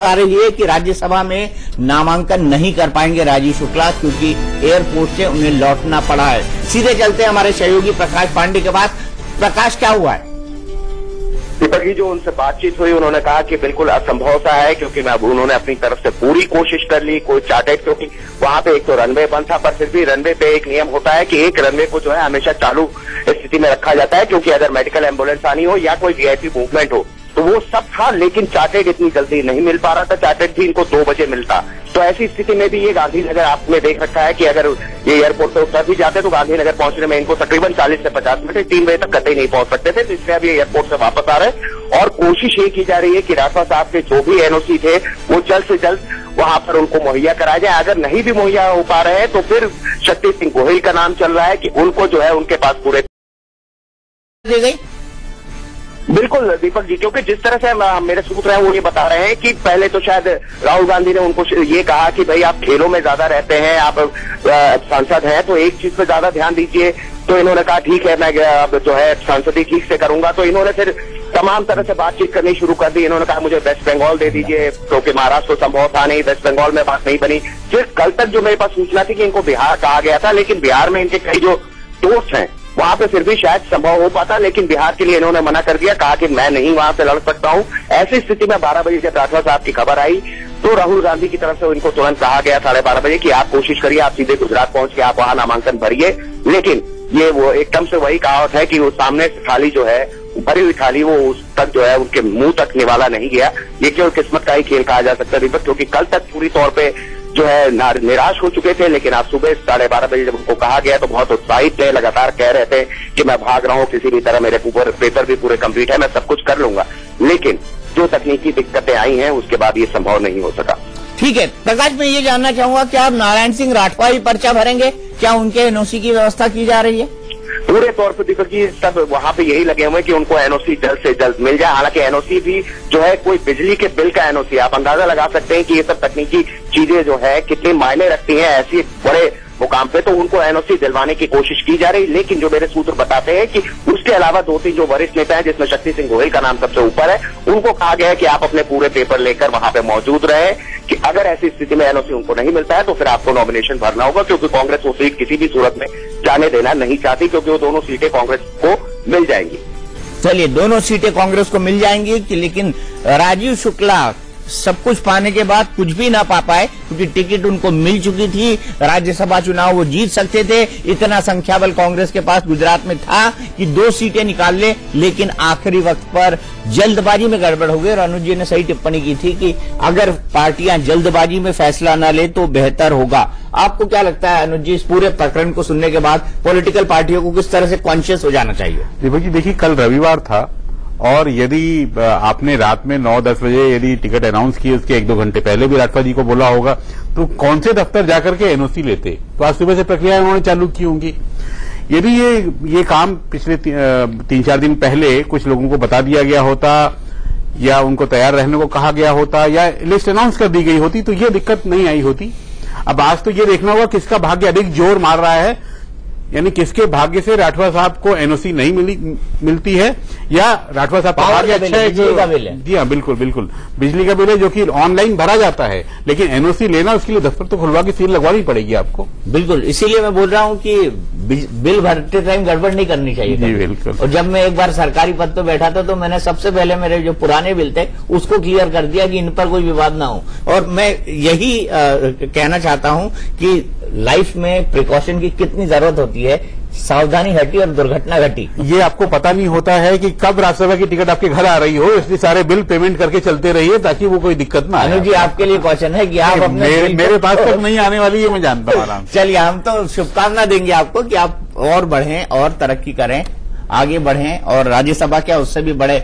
आ रही है कि राज्यसभा में नामांकन नहीं कर पाएंगे राजीव शुक्ला, क्योंकि एयरपोर्ट से उन्हें लौटना पड़ा है। सीधे चलते हैं हमारे सहयोगी प्रकाश पांडे के पास। प्रकाश, क्या हुआ है? दीपक जी, जो उनसे बातचीत हुई उन्होंने कहा कि बिल्कुल असंभव सा है, क्योंकि उन्होंने अपनी तरफ से पूरी कोशिश कर ली, कोई चार्टेड, क्योंकि वहां पे एक तो रनवे बंद था, पर फिर भी रनवे पे एक नियम होता है कि एक रनवे को जो है हमेशा चालू स्थिति में रखा जाता है, क्योंकि अगर मेडिकल एम्बुलेंस आनी हो या कोई वीआईपी मूवमेंट हो, तो वो सब था, लेकिन चार्टेड इतनी जल्दी नहीं मिल पा रहा था। चार्टेड भी इनको 2 बजे मिलता। तो ऐसी स्थिति में भी ये गांधीनगर आपने देख रखा है कि अगर ये एयरपोर्ट पे उतर भी जाते तो गांधीनगर पहुंचने में इनको तकरीबन 40 से 50 मिनट, 3 बजे तक कतई नहीं पहुंच सकते थे। तो इसलिए अब ये एयरपोर्ट से वापस आ रहे और कोशिश ये की जा रही है कि राठवा साहब के जो भी एनओसी थे वो जल्द से जल्द वहां पर उनको मुहैया कराया जाए। अगर नहीं भी मुहैया हो पा रहे हैं तो फिर शक्ति सिंह गोहिल का नाम चल रहा है कि उनको जो है उनके पास पूरे दे गई। बिल्कुल दीपक जी, क्योंकि जिस तरह से मेरे सूत्र हैं वो ये बता रहे हैं कि पहले तो शायद राहुल गांधी ने उनको ये कहा कि भाई आप खेलों में ज्यादा रहते हैं, आप सांसद हैं, तो एक चीज पे ज्यादा ध्यान दीजिए। तो इन्होंने कहा ठीक है, मैं अब जो है सांसद ही ठीक से करूंगा। तो इन्होंने फिर तमाम तरह से बातचीत करनी शुरू कर दी। इन्होंने कहा मुझे वेस्ट बंगाल दे दीजिए, क्योंकि महाराष्ट्र तो संभव था नहीं, वेस्ट बंगाल में बात नहीं बनी। फिर कल तक जो मेरे पास सूचना थी कि इनको बिहार कहा गया था, लेकिन बिहार में इनके कई जो दोस्त हैं वहां पे फिर भी शायद संभव हो पाता, लेकिन बिहार के लिए इन्होंने मना कर दिया, कहा कि मैं नहीं वहां से लड़ सकता हूं। ऐसी स्थिति में 12 बजे जब राठवा साहब की खबर आई तो राहुल गांधी की तरफ से इनको तुरंत कहा गया 12:30 बजे कि आप कोशिश करिए, आप सीधे गुजरात पहुंच के आप वहां नामांकन भरिए। लेकिन ये वो एकदम से वही कहावत है कि वो सामने से थाली जो है, भरी हुई थाली, वो उस तक जो है उनके मुंह तक निवाला नहीं गया। ये केवल किस्मत का ही खेल कहा जा सकता है दीपक, क्योंकि कल तक पूरी तौर पे जो है निराश हो चुके थे, लेकिन आज सुबह 12:30 बजे जब उनको कहा गया तो बहुत उत्साहित थे, लगातार कह रहे थे कि मैं भाग रहा हूं, किसी भी तरह मेरे पेपर भी पूरे कंप्लीट है, मैं सब कुछ कर लूंगा। लेकिन जो तकनीकी दिक्कतें आई हैं उसके बाद ये संभव नहीं हो सका। ठीक है प्रकाश, मैं ये जानना चाहूंगा क्या आप नारायण सिंह राठवा ही पर्चा भरेंगे? क्या उनके एनओसी की व्यवस्था की जा रही है? पूरे तौर पर दीपक जी सब वहां पे यही लगे हुए हैं कि उनको एनओसी जल्द से जल्द मिल जाए। हालांकि एनओसी भी जो है कोई बिजली के बिल का एनओसी, आप अंदाजा लगा सकते हैं कि ये सब तकनीकी चीजें जो है कितनी मायने रखती हैं ऐसी बड़े मुकाम पे, तो उनको एनओसी दिलवाने की कोशिश की जा रही। लेकिन जो मेरे सूत्र बताते हैं कि उसके अलावा 2-3 जो वरिष्ठ नेता हैं, जिसमें शक्ति सिंह गोहिल का नाम सबसे ऊपर है, उनको कहा गया है कि आप अपने पूरे पेपर लेकर वहां पे मौजूद रहे, कि अगर ऐसी स्थिति में एनओसी उनको नहीं मिलता है तो फिर आपको नॉमिनेशन भरना होगा, क्योंकि कांग्रेस वो सीट किसी भी सूरत में जाने देना नहीं चाहती, क्योंकि वो दोनों सीटें कांग्रेस को मिल जाएंगी। चलिए, दोनों सीटें कांग्रेस को मिल जाएंगी, लेकिन राजीव शुक्ला सब कुछ पाने के बाद कुछ भी ना पा पाए, क्योंकि टिकट उनको मिल चुकी थी। राज्यसभा चुनाव वो जीत सकते थे, इतना संख्या बल कांग्रेस के पास गुजरात में था कि 2 सीटें निकाल ले, लेकिन आखिरी वक्त पर जल्दबाजी में गड़बड़ हो गई। और अनुज जी ने सही टिप्पणी की थी कि अगर पार्टियां जल्दबाजी में फैसला न ले तो बेहतर होगा। आपको क्या लगता है अनुज जी, इस पूरे प्रकरण को सुनने के बाद पॉलिटिकल पार्टियों को किस तरह से कॉन्शियस हो जाना चाहिए? दीपक जी देखिए, कल रविवार था और यदि आपने रात में 9-10 बजे यदि टिकट अनाउंस किए, उसके 1-2 घंटे पहले भी राठवा जी को बोला होगा, तो कौन से दफ्तर जाकर के एनओसी लेते? तो आज सुबह से प्रक्रिया उन्होंने चालू की होंगी। यदि ये काम पिछले 3-4 दिन पहले कुछ लोगों को बता दिया गया होता, या उनको तैयार रहने को कहा गया होता, या लिस्ट अनाउंस कर दी गई होती, तो ये दिक्कत नहीं आई होती। अब आज तो ये देखना होगा किसका भाग्य अधिक जोर मार रहा है, यानी किसके भाग्य से राठवा साहब को एनओसी नहीं मिलती है, या राठवा साहब का भाग्य अच्छा है। बिजली का बिल है। जी हाँ, बिल्कुल बिल्कुल, बिजली का बिल है जो कि ऑनलाइन भरा जाता है, लेकिन एनओसी लेना उसके लिए दफ्तर तो खुलवा के सील लगवानी पड़ेगी आपको। बिल्कुल, इसीलिए मैं बोल रहा हूं कि बिल भरते टाइम गड़बड़ नहीं करनी चाहिए। जी बिल्कुल। और जब मैं एक बार सरकारी पद पे बैठा था तो मैंने सबसे पहले मेरे जो पुराने बिल थे उसको क्लियर कर दिया कि इन पर कोई विवाद ना हो। और मैं यही कहना चाहता हूं कि लाइफ में प्रिकॉशन की कितनी जरूरत होती है, सावधानी हटी और दुर्घटना घटी। ये आपको पता नहीं होता है कि कब राज्यसभा की टिकट आपके घर आ रही हो, इसलिए सारे बिल पेमेंट करके चलते रहिए ताकि वो कोई दिक्कत ना आए। अनुज जी, आपके लिए क्वेश्चन है कि आप अपने मेरे पास तक नहीं आने वाली है, मैं जानता हूं। चलिए, हम तो शुभकामना देंगे आपको कि आप और बढ़ें और तरक्की करें, आगे बढ़ें, और राज्यसभा क्या उससे भी बड़े